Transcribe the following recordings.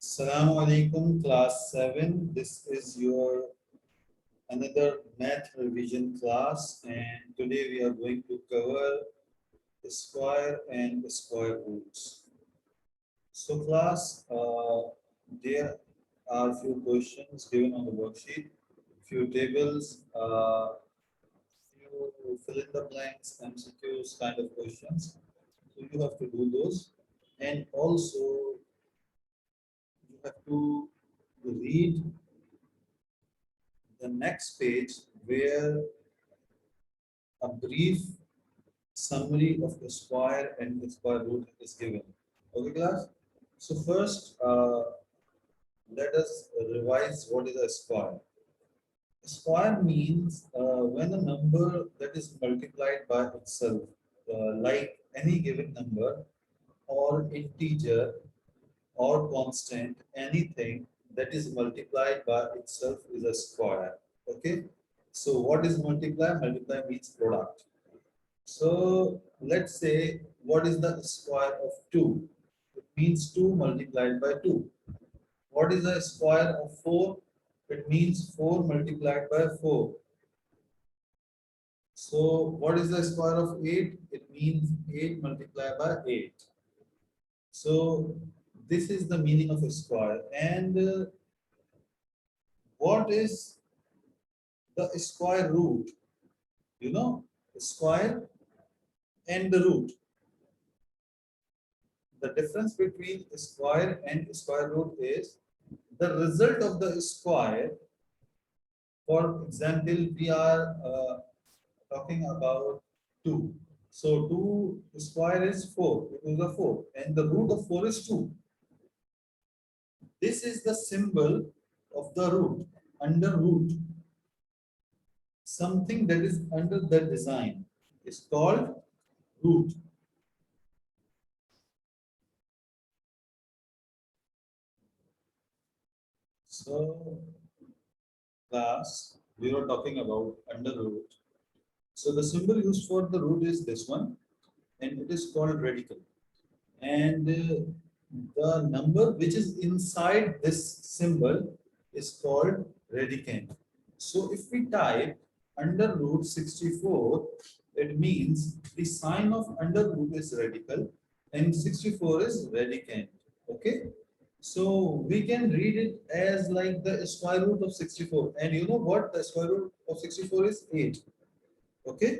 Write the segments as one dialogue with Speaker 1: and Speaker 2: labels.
Speaker 1: Assalamu alaikum, class 7. This is your another math revision class, and today we are going to cover square and square roots. So class, there are few questions given on the worksheet, few tables, few fill in the blanks, MCQs kind of questions. So you have to do those, and also you have to read the next page where a brief summary of the square and the square root is given. Okay, class? So first, let us revise what is a square. A square means when a number that is multiplied by itself, like any given number or integer or constant, anything that is multiplied by itself is a square. Okay. So what is multiply? Multiply means product. So let's say what is the square of 2? It means 2 multiplied by 2. What is the square of 4? It means 4 multiplied by 4. So what is the square of 8? It means 8 multiplied by 8. So this is the meaning of a square. And what is the square root? You know, square and the root. The difference between square and square root is the result of the square. For example, we are talking about 2. So 2 square is 4. It is a 4. And the root of 4 is 2. This is the symbol of the root, under root. Something that is under the design is called root. So, class, we were talking about under root. So the symbol used for the root is this one, and it is called radical. And the number which is inside this symbol is called radicand. So if we type under root 64, it means the sign of under root is radical and 64 is radicand. Okay. So we can read it as like the square root of 64. And you know what? The square root of 64 is 8. Okay.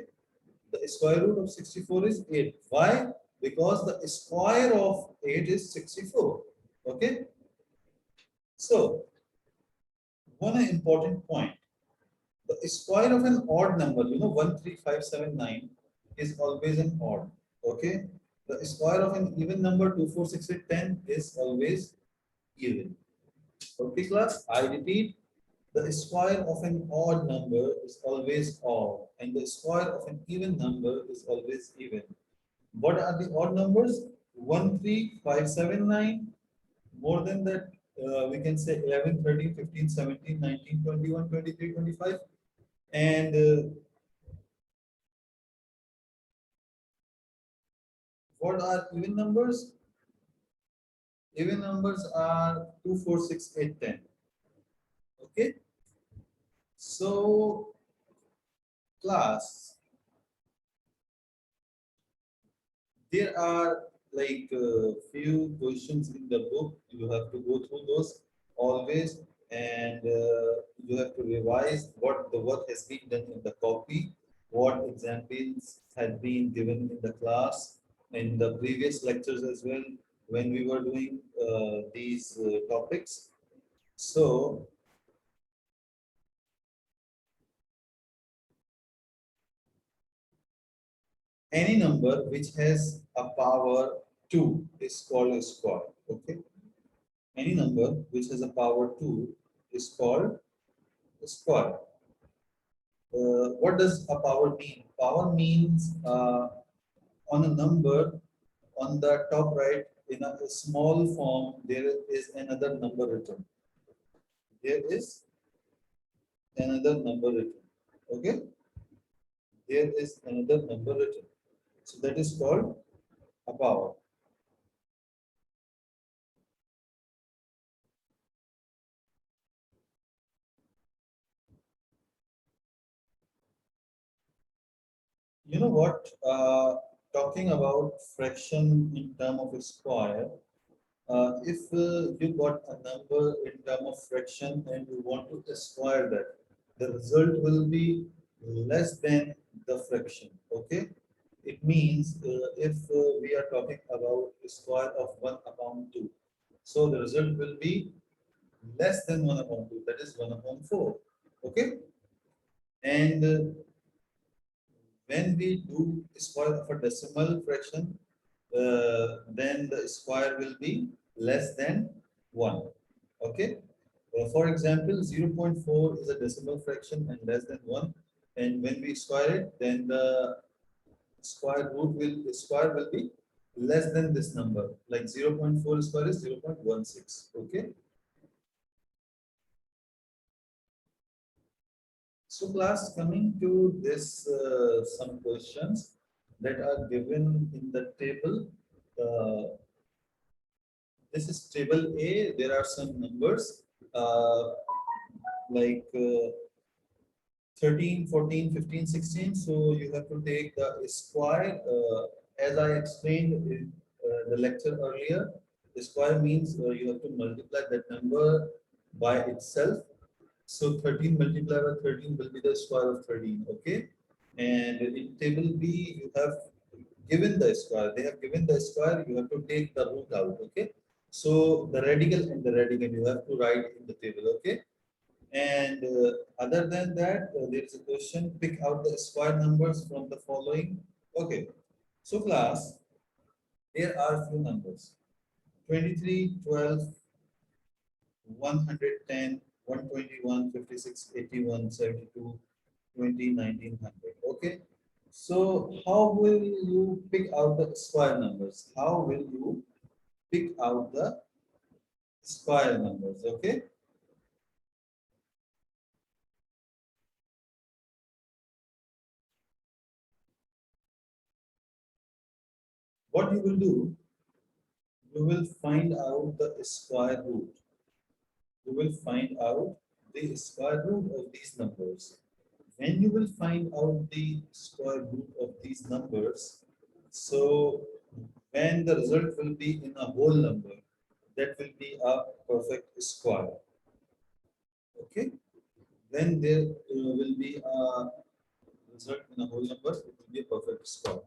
Speaker 1: The square root of 64 is 8. Why? Because the square of 8 is 64. Okay. So, one important point. The square of an odd number, 1, 3, 5, 7, 9 is always an odd. Okay. The square of an even number 2, 4, 6, 8, 10 is always even. Okay, class. I repeat. The square of an odd number is always odd, and the square of an even number is always even. What are the odd numbers? 1, 3, 5, 7, 9. More than that, we can say 11, 13, 15, 17, 19, 21, 23, 25. And what are even numbers? Even numbers are 2, 4, 6, 8, 10. Okay. So, class, there are like few questions in the book. You have to go through those always, and you have to revise what the work has been done in the copy, what examples had been given in the class, in the previous lectures as well, when we were doing these topics. So, any number which has a power 2 is called a square. Okay. Any number which has a power 2 is called a square. What does a power mean? Power means on a number on the top right in a small form there is another number written. There is another number written. Okay. There is another number written. So that is called a power. You know what? Talking about fraction in term of a square, if you got a number in term of fraction and you want to square that, the result will be less than the fraction. Okay, it means if we are talking about the square of 1 upon 2, so the result will be less than 1 upon 2, that is 1 upon 4. Okay, and when we do square of a decimal fraction, then the square will be less than 1. Okay. For example, 0.4 is a decimal fraction and less than 1. And when we square it, then the square will be less than this number. Like 0.4 square is 0.16. Okay. So class, coming to this, some questions that are given in the table. Uh, this is table A. There are some numbers uh, like 13, 14, 15, 16. So you have to take the square. As I explained in the lecture earlier, the square means you have to multiply that number by itself. So 13 multiplied by 13 will be the square of 13. Okay. And in table B, you have given the square. They have given the square. You have to take the root out. Okay. So the radical and the radical you have to write in the table. Okay. And other than that, there is a question, pick out the square numbers from the following. Okay. So class, there are few numbers. 23, 12, 110, 121, 56, 81, 72, 20, 1900. Okay. So how will you pick out the square numbers? How will you pick out the square numbers? Okay. What you will do, you will find out the square root. You will find out the square root of these numbers. When you will find out the square root of these numbers, so when the result will be in a whole number, that will be a perfect square. Okay. When there will be a result in a whole number, it will be a perfect square.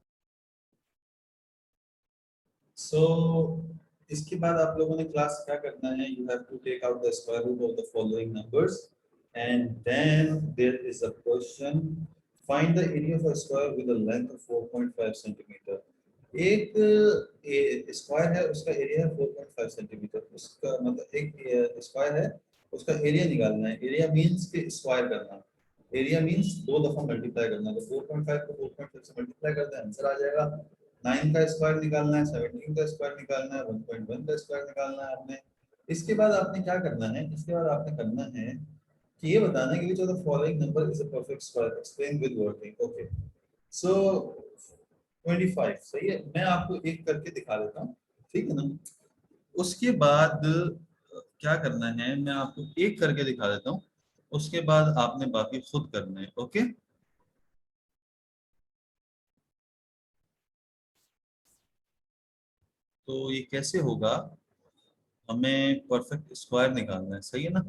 Speaker 1: So इसके बाद आप लोगों ने class क्या करना है, you have to take out the square root of the following numbers and then there is a question, find the area of a square with a length of 4.5 centimeter. एक square है, उसका area है 4.5 centimetre, उसका मतलब एक square है, उसका area निकालना है. एरिया मींस के स्क्वायर करना, एरिया मींस दो दफा मल्टीप्लाई करना. तो 4.5 को 4.5 से मल्टीप्लाई करते हैं, आंसर आ जाएगा. 9 का स्क्वायर निकालना है, 17 का स्क्वायर निकालना है, 1.1 का स्क्वायर निकालना है आपने. इसके बाद आपने क्या करना है, इसके बाद आपने करना है कि ये बताना है कि which of the following number is a perfect square, explain with working. Okay, so 25 सही है. मैं आपको एक करके दिखा देता हूँ, ठीक है ना. उसके बाद क्या करना है, मैं आपको एक करके दिखा देता हूँ, उसके बाद आपने बाकी खुद करना है. ओके. तो ये कैसे होगा, हमें परफेक्ट स्क्वायर निकालना है, सही है ना.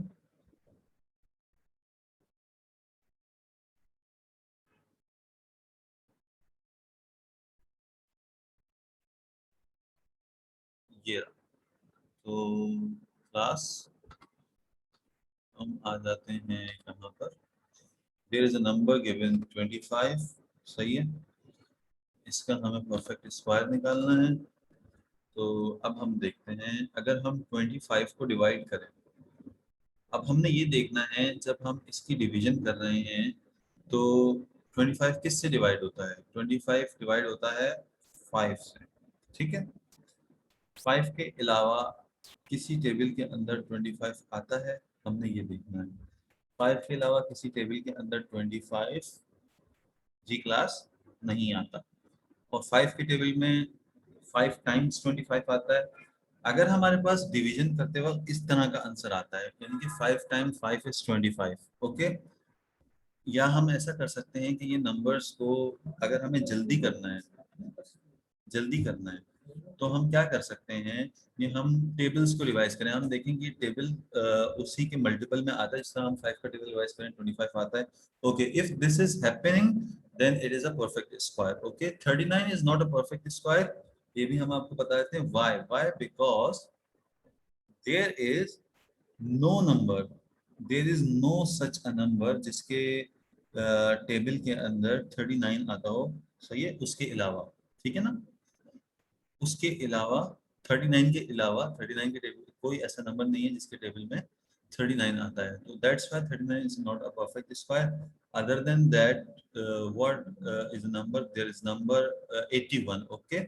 Speaker 1: ये तो क्लास हम आ जाते हैं यहाँ पर. There is a number given 25, सही है. इसका हमें परफेक्ट स्क्वायर निकालना है. तो अब हम देखते हैं, अगर हम 25 को डिवाइड करें, अब हमने ये देखना है जब हम इसकी डिवीजन कर रहे हैं तो 25 किस से डिवाइड होता है. 25 डिवाइड होता है 5 से, ठीक है. 5 के अलावा किसी टेबल के अंदर 25 आता है, हमने ये देखना है. 5 के अलावा किसी टेबल के अंदर 25 जी क्लास नहीं आता. और 5 के टेबल में 5 टाइम्स 25 आता है. अगर हमारे पास डिवीजन करते वक्त इस तरह का आंसर आता है, यानी कि 5 टाइम्स 5 इज 25. ओके.
Speaker 2: या हम ऐसा कर सकते हैं कि ये नंबर्स को अगर हमें जल्दी करना है तो हम क्या कर सकते हैं, ये हम टेबल्स को रिवाइज करें। हम देखेंगे टेबल उसी के मल्टीपल में आता है। जिस तरह हम 5 का टेबल रिवाइज करें 25 आता है। Okay, if this is happening then it is a perfect square. Okay, 39 is not a perfect square, ये भी हम आपको बता देते हैं। Why because there is no number, there is no such a number जिसके टेबल के अंदर 39 आता हो। सही है, उसके अलावा, ठीक है ना, उसके अलावा 39 के अलावा 39 के टेबल कोई ऐसा नंबर नहीं है जिसके टेबल में 39 आता है। तो that's why 39 is not a perfect square. Other then that what is a number, there is number 81। Okay,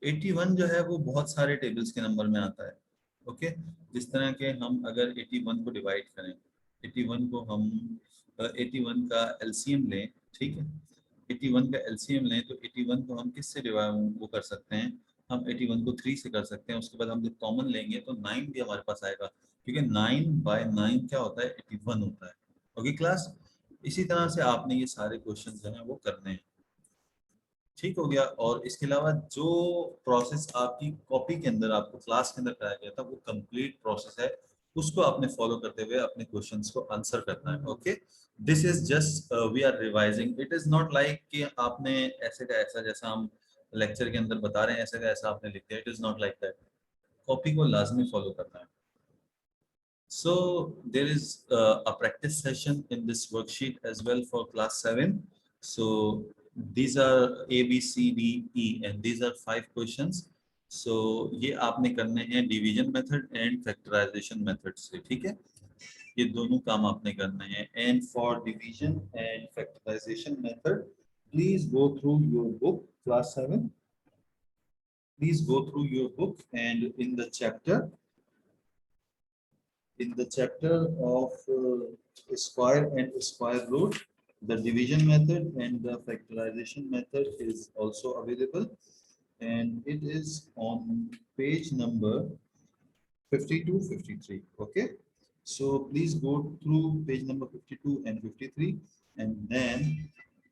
Speaker 2: 81 जो है वो बहुत सारे टेबल्स के नंबर में आता है। ओके, जिस तरह के हम अगर 81 को डिवाइड करें, 81 को हम 81 का एलसीएम लें, ठीक है, 81 का एलसीएम लें तो 81 को हम किससे डिवाइड वो कर सकते हैं, हम 81 को 3 से कर सकते हैं। उसके बाद हम जब कॉमन लेंगे तो 9 भी हमारे पास आएगा, क्योंकि 9/9 क्या होता है, 81 होता है। ओके क्लास, इसी तरह से आपने ये सारे क्वेश्चन जो हैं वो करने हैं। ठीक हो गया। और इसके अलावा जो प्रोसेस आपकी कॉपी के अंदर आपको क्लास के अंदर कराया गया था वो कंप्लीट प्रोसेस है, उसको आपने फॉलो करते हुए अपने क्वेश्चंस को आंसर करना है। Okay, this is just we are revising, it is not like कि आपने ऐसे का ऐसा, जैसा हम लेक्चर के अंदर बता रहे हैं ऐसे का ऐसा आपने लिख दिया, it is not like that. Copy को लाजमी फॉलो करना है। So there is a practice session in this worksheet as well for class 7. So these are A, B, C, D, E and these are 5 questions. So ये आपने करने हैं division method and factorization method से, ठीक है, ये दोनों काम आपने करने हैं। And for division and factorization method please go through your book class 7, please go through your book and in the chapter of square and square root, the division method and the factorization method is also available, and it is on page number 52, 53. Okay, so please go through page number 52 and 53, and then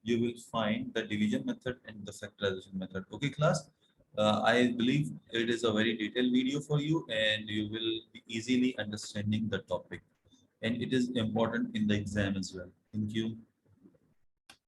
Speaker 2: you will find the division method and the factorization method. Okay class, I believe it is a very detailed video for you and you will be easily understanding the topic, and it is important in the exam as well. Thank you.